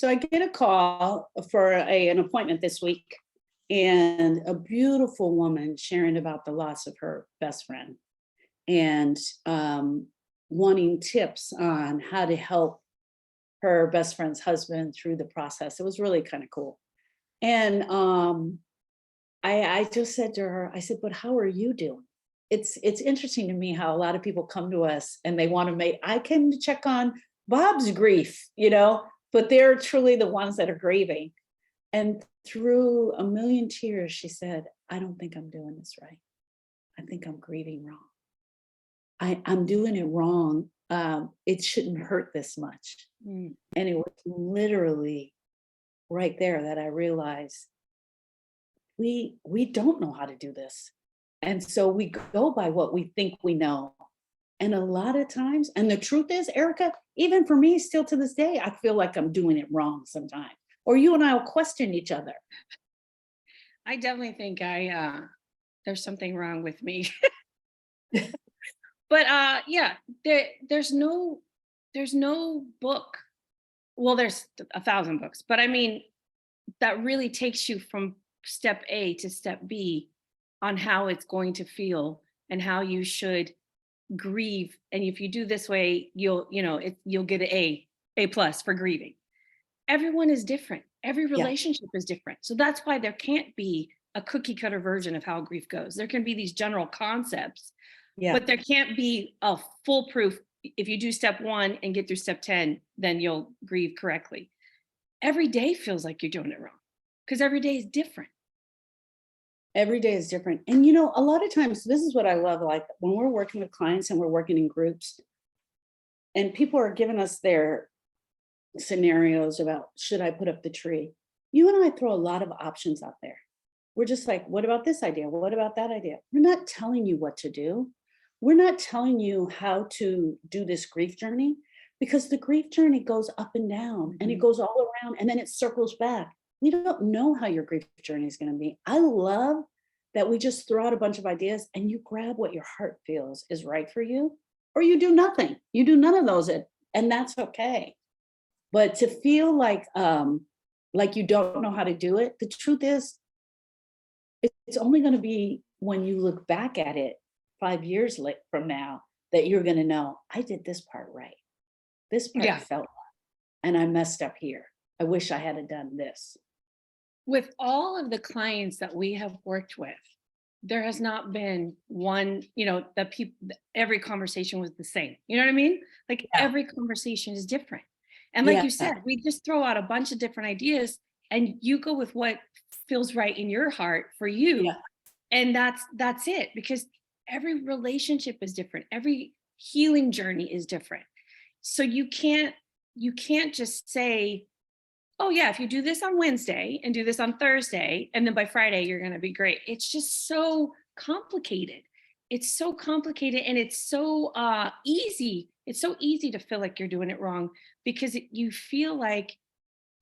So I get a call for an appointment this week, and a beautiful woman sharing about the loss of her best friend and wanting tips on how to help her best friend's husband through the process. It was really kind of cool. And I just said to her, I said, but how are you doing? It's interesting to me how a lot of people come to us and they want to make, I came to check on Bob's grief, but they're truly the ones that are grieving. And through a million tears, she said, I don't think I'm doing this right. I think I'm grieving wrong. I'm doing it wrong. It shouldn't hurt this much. And it was literally right there that I realized we don't know how to do this. And so we go by what we think we know. And a lot of times, and the truth is, Erica, even for me, still to this day, I feel like I'm doing it wrong sometimes. Or you and I will question each other. I definitely think there's something wrong with me. But yeah, there's no book. Well, there's 1,000 books, but I mean, that really takes you from step A to step B on how it's going to feel and how you should grieve. And if you do this way, you'll get an A plus for grieving. Everyone is different. Every Yeah. relationship is different. So that's why there can't be a cookie cutter version of how grief goes. There can be these general concepts, Yeah. but there can't be a foolproof. If you do step 1 and get through step 10, then you'll grieve correctly. Every day feels like you're doing it wrong because every day is different. Every day is different. And a lot of times, this is what I love, like when we're working with clients and we're working in groups and people are giving us their scenarios about, should I put up the tree? You and I throw a lot of options out there. We're just like, what about this idea? What about that idea? We're not telling you what to do. We're not telling you how to do this grief journey, because the grief journey goes up and down and it goes all around and then it circles back. We don't know how your grief journey is going to be. I love that we just throw out a bunch of ideas and you grab what your heart feels is right for you, or you do nothing. You do none of those, and that's okay. But to feel like you don't know how to do it, the truth is, it's only going to be when you look back at it 5 years from now that you're going to know, I did this part right. This part felt right, and I messed up here. I wish I had done this. With all of the clients that we have worked with, there has not been one, that every conversation was the same. You know what I mean? Like every conversation is different. And like you said, we just throw out a bunch of different ideas and you go with what feels right in your heart for you. Yeah. And that's it, because every relationship is different. Every healing journey is different. So you can't just say, oh yeah, if you do this on Wednesday and do this on Thursday, and then by Friday, you're going to be great. It's just so complicated. It's so complicated and it's so easy. It's so easy to feel like you're doing it wrong because you feel like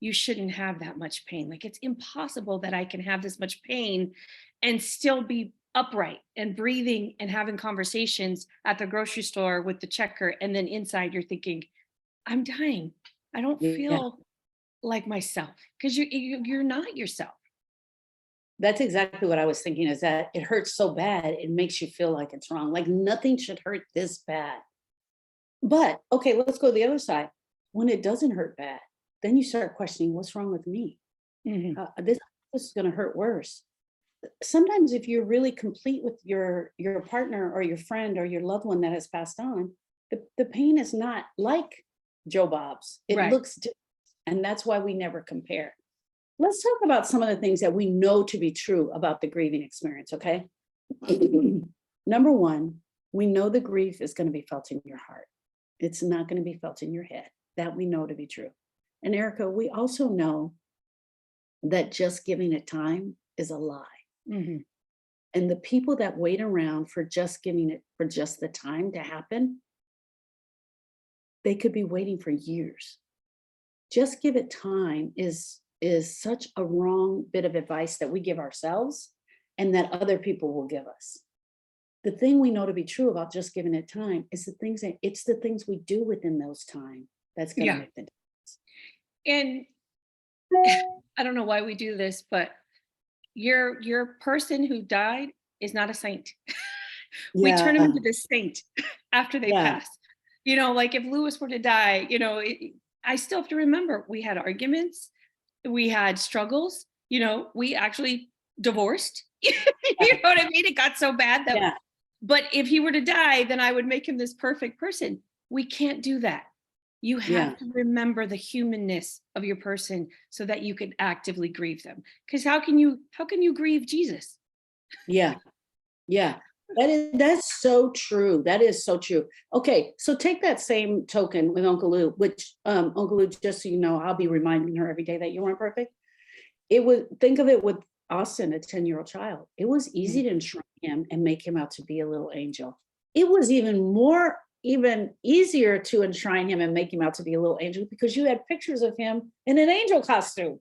you shouldn't have that much pain. Like it's impossible that I can have this much pain and still be upright and breathing and having conversations at the grocery store with the checker. And then inside you're thinking, I'm dying. I don't feel like myself, because you're not yourself. That's exactly what I was thinking, is that it hurts so bad, it makes you feel like it's wrong. Like nothing should hurt this bad. But okay, let's go to the other side. When it doesn't hurt bad, then you start questioning, what's wrong with me? This is going to hurt worse. Sometimes if you're really complete with your partner or your friend or your loved one that has passed on, the pain is not like Joe Bob's. It looks different. And that's why we never compare. Let's talk about some of the things that we know to be true about the grieving experience, okay? Number one, we know the grief is going to be felt in your heart. It's not going to be felt in your head. That we know to be true. And Erica, we also know that just giving it time is a lie. And the people that wait around for just giving it, for just the time to happen, they could be waiting for years. Just give it time is such a wrong bit of advice that we give ourselves and that other people will give us. The thing we know to be true about just giving it time is it's the things we do within those time that's going to make the difference. And I don't know why we do this, but your person who died is not a saint. We turn them Yeah, into this saint after they yeah, pass. You know, like if Lewis were to die, you know, I still have to remember we had arguments, we had struggles, you know, we actually divorced. You yeah, know what I mean? It got so bad that, yeah, but if he were to die, then I would make him this perfect person. We can't do that. You yeah, have to remember the humanness of your person so that you can actively grieve them. Because how can you grieve Jesus? yeah, yeah. That's so true. That is so true. Okay, so take that same token with Uncle Lou, which Uncle Lou, just so you know, I'll be reminding her every day that you weren't perfect. It was think of it with Austin, a 10-year-old child. It was Mhm. easy to enshrine him and make him out to be a little angel. It was even easier to enshrine him and make him out to be a little angel because you had pictures of him in an angel costume,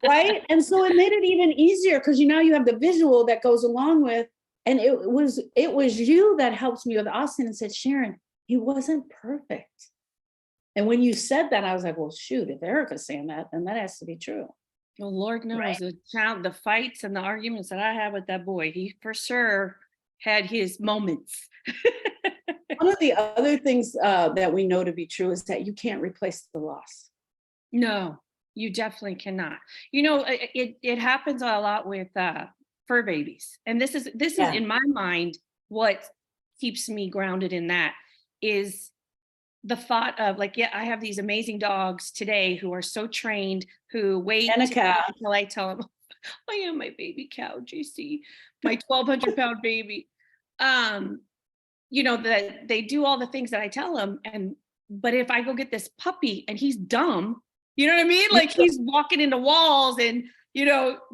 right? And so it made it even easier because you now you have the visual that goes along with, and it was you that helped me with Austin and said, Sharon, he wasn't perfect. And when you said that, I was like, well, shoot, if Erica's saying that, then that has to be true. Well, Lord knows Right. the fights and the arguments that I had with that boy, he for sure had his moments. One of the other things that we know to be true is that you can't replace the loss. No, you definitely cannot. You know, it happens a lot with fur babies, and this is Yeah. in my mind what keeps me grounded in that is the thought of like, yeah, I have these amazing dogs today who are so trained, who And wait a cow. until I tell them, I am my baby cow, JC, my 1,200-pound baby. Um, you know, that they do all the things that I tell them. And but if I go get this puppy and he's dumb, you know what I mean? You Like he's walking into walls and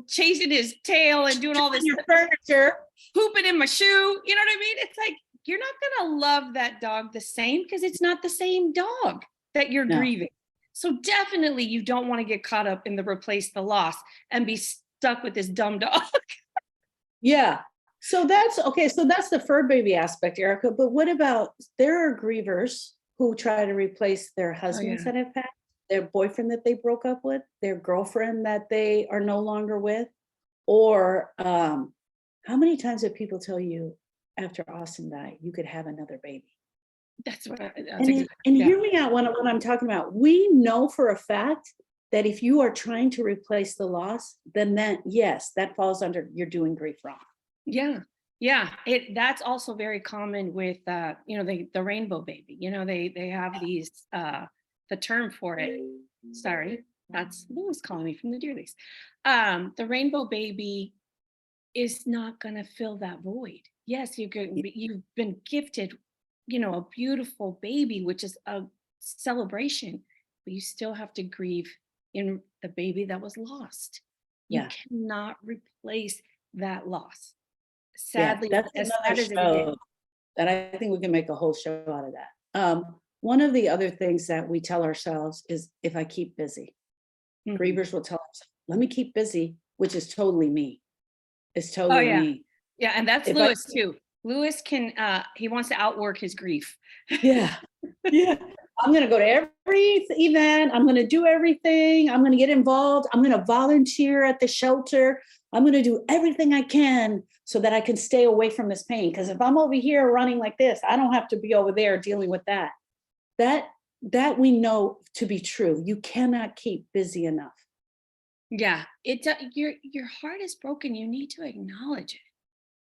chasing his tail and doing all on this your furniture. pooping in my shoe. You know what I mean? It's like you're not gonna love that dog the same because it's not the same dog that you're No. grieving. So definitely you don't want to get caught up in the replace the loss and be stuck with this dumb dog. Yeah. So that's okay. So that's the fur baby aspect, Erica. But what about there are grievers who try to replace their Oh husbands yeah. that have passed, their boyfriend that they broke up with, their girlfriend that they are no longer with, or how many times have people tell you after Austin died, you could have another baby? That's And yeah. hear me out when I'm talking about. We know for a fact that if you are trying to replace the loss, then that yes, that falls under you're doing grief wrong. Yeah. Yeah. That's also very common with the rainbow baby. You know, they have these the term for it. Sorry, that's Lewis calling me from the deer lease. The rainbow baby is not gonna fill that void. Yes, you've been gifted, a beautiful baby, which is a celebration, but you still have to grieve in the baby that was lost. You Yeah, cannot replace that loss. yeah, Sadly, that's as another sad as it is. show that I think we can make a whole show out of that. One of the other things that we tell ourselves is if I keep busy, Mhm. grievers will tell themselves, let me keep busy, which is totally me. It's Oh, totally yeah. me. Yeah, and that's If I Lewis too. Lewis he wants to outwork his grief. Yeah. Yeah. I'm gonna go to every event. I'm gonna do everything. I'm gonna get involved. I'm gonna volunteer at the shelter. I'm gonna do everything I can so that I can stay away from this pain. Because if I'm over here running like this, I don't have to be over there dealing with that. That that we know to be true. You cannot keep busy enough. Yeah, your heart is broken, you need to acknowledge it.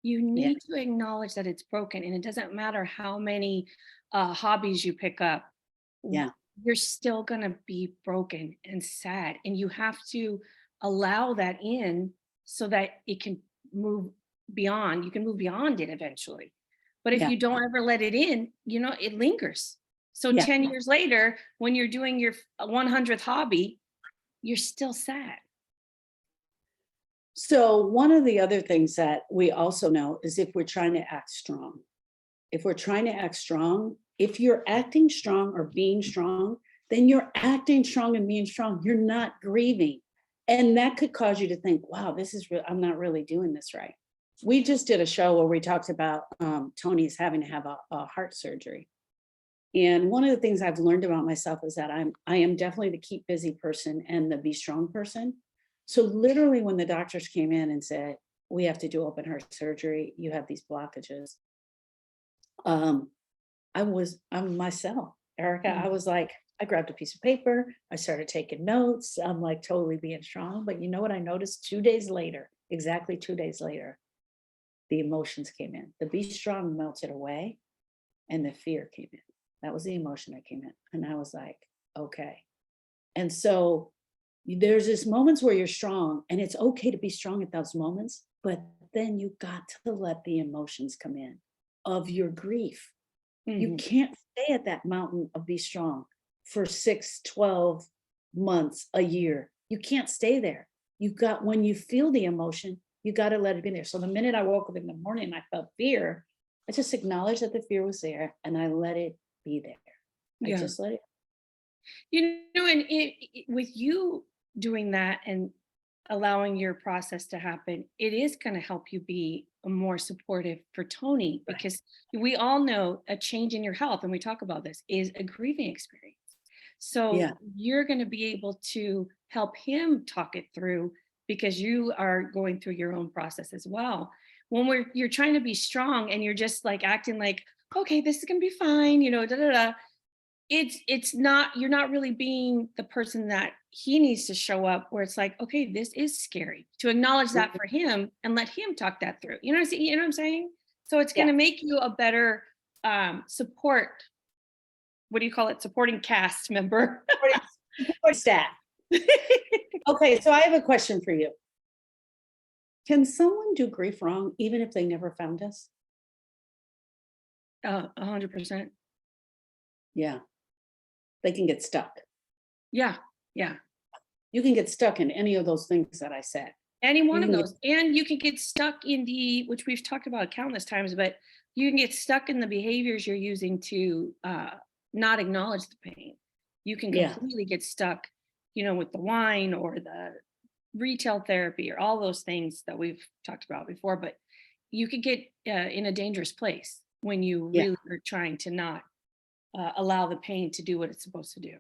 You Yeah. need to acknowledge that it's broken, and it doesn't matter how many, hobbies you pick up, w Yeah. you're still gonna be broken and sad, and you have to allow that in so that it can move you can move beyond it eventually. But if Yeah. you don't ever let it in, it lingers. So Yeah. 10 years later, when you're doing your 100th hobby, you're still sad. So one of the other things that we also know is if we're trying to act strong. If we're trying to act strong, if you're acting strong or being strong, then you're acting strong and being strong. You're not grieving. And that could cause you to think, wow, this is real. I'm not really doing this right. We just did a show where we talked about Tony's having to have a heart surgery. And one of the things I've learned about myself is that I am definitely the keep busy person and the be strong person. So literally when the doctors came in and said, we have to do open heart surgery, you have these blockages. Um, I'm myself, Erica. I Mm. was like, I grabbed a piece of paper, I started taking notes. I'm like totally being strong. But you know what I noticed 2 days later, exactly 2 days later, the emotions came in. The be strong melted away and the fear came in. That was the emotion that came in. And I was like, okay. And so there's this moments where you're strong, and it's okay to be strong at those moments, but then you got to let the emotions come in of your grief. You Mhm. can't stay at that mountain of be strong for 6, 12 months, a year. You can't stay there. You got, when you feel the emotion, you got to let it be there. So the minute I woke up in the morning and I felt fear, I just acknowledged that the fear was there and I let it be there. I Yeah. just let it. And with you doing that and allowing your process to happen, it is going to help you be more supportive for Tony, Right. because we all know a change in your health, and we talk about this, is a grieving experience. Yeah. So you're going to be able to help him talk it through because you are going through your own process as well. When you're trying to be strong and you're just like acting like, okay, this is going to be fine, da da da, it's not, you're not really being the person that he needs to show up, where it's like, okay, this is scary, to acknowledge that Mhm. for him and let him talk that through, you know what I'm saying? So it's going Yeah. to make you a better support, what do you call it, supporting cast member. Support staff. Okay, so I have a question for you. Can someone do grief wrong even if they never found us? 100%. Yeah, they can get stuck. Yeah, yeah, You can get stuck in any of those things that I said. any You one of can get, those. And you can get stuck in the, which we've talked about countless times, but you can get stuck in the behaviors you're using to not acknowledge the pain. You can yeah. completely get stuck, with the wine or the retail therapy or all those things that we've talked about before. But you could get in a dangerous place when you Yeah. really are trying to not allow the pain to do what it's supposed to do.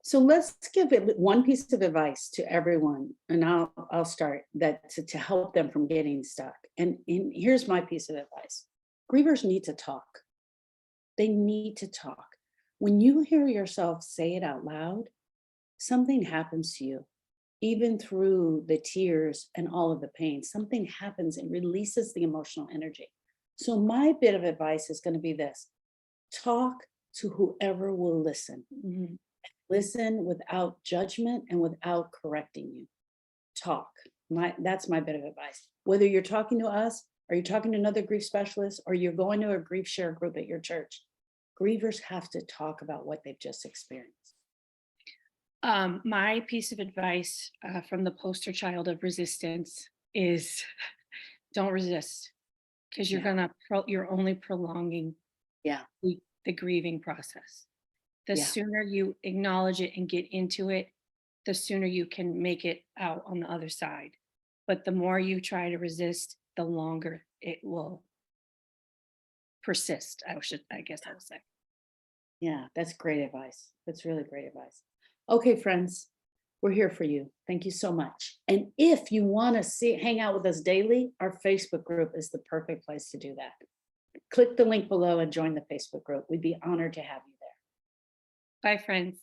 So let's give it one piece of advice to everyone, and I'll start that to help them from getting stuck. And here's my piece of advice: grievers need to talk. They need to talk. When you hear yourself say it out loud, something happens to you. Even through the tears and all of the pain, something happens and releases the emotional energy. So my bit of advice is going to be this: talk to whoever will listen. Mhm. Listen without judgment and without correcting you. Talk. That's my bit of advice. Whether you're talking to us, or you're talking to another grief specialist, or you're going to a grief share group at your church, grievers have to talk about what they've just experienced. My piece of advice from the poster child of resistance is don't resist, because Yeah. you're only prolonging Yeah. the grieving process. The Yeah. sooner you acknowledge it and get into it, the sooner you can make it out on the other side. But the more you try to resist, the longer it will persist. I guess I would say. Yeah. That's great advice. That's really great advice. Okay, friends, we're here for you. Thank you so much. And if you want to hang out with us daily, our Facebook group is the perfect place to do that. Click the link below and join the Facebook group. We'd be honored to have you there. Bye, friends.